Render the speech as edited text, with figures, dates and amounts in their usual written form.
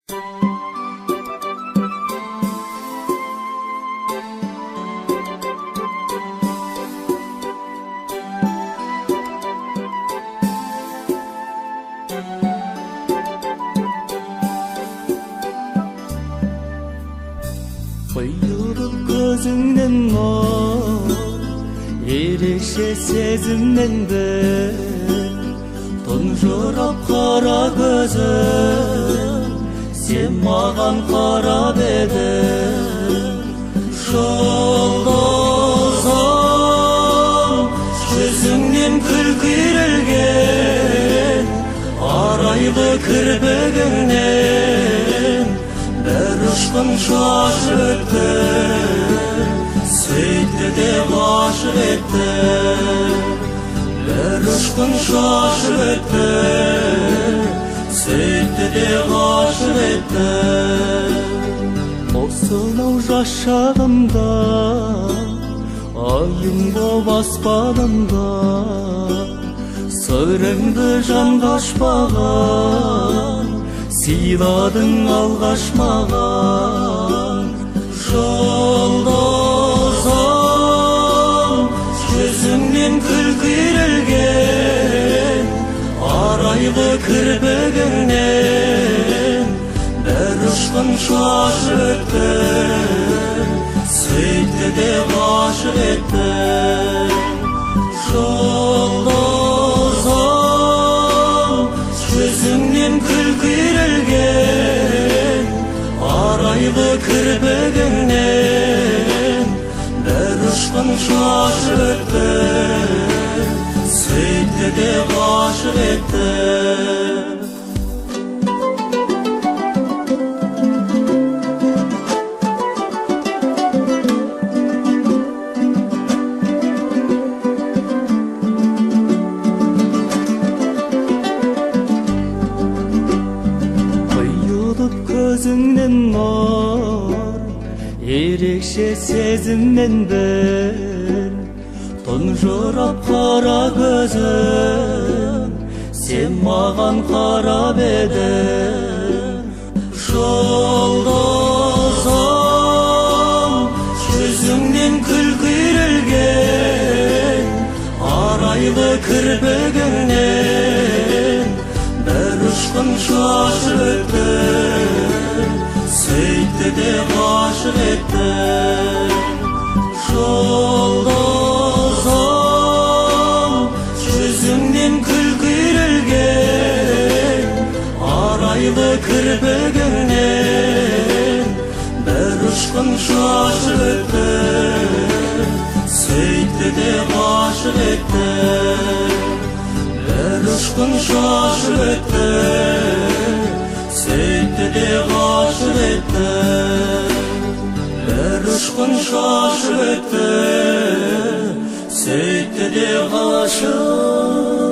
Құйылып көзіңнен нұр, ерекше сезіммен бір тұнжырап қара көзің, сен маған қарап едің. Жұлдызым, жүзіңнен күлкі үйрелген, арайлы кірпігіңнен бір ұшқын шашып өтті, сөйтті де ғашық етті. Bir ұшқын шашып өтті, сөйтті де ғашық етті. Осынау жас шағымда, айым боп аспанымда, сырыңды жанға ашпаған, сыйладың алғаш маған. Жұлдызым, жүзіңнен күлкі үйрелген, арайлы кірпігіңнен бір ұшқын шашып өтті, сөйтті де ғашық етті. Жұлдызым, жүзіңнен күлкі үйрелген, арайлы кірпігіңнен бір ұшқын шашып өтті, сөйтті де ғашық етті. Құйылып көзіңнен нұр, ерекше сезіммен бір тұнжырап қара көзің, сен маған қарап едің. Жұлдызым, жүзіңнен күлкі үйрелген, арайлы кірпігіңнен бір ұшқын шашып өтті, сөйтті де ғашық етті. Жұлдызым, жүзіңнен күлкі үйрелген, арайлы кірпігіңнен бір ұшқын шашып өтті, сөйтті де ғашық етті. Bir ұшқын шашып өтті, сөйтті де ғашық етті. Bir ұшқын шашып өтті, сөйтті де ғашық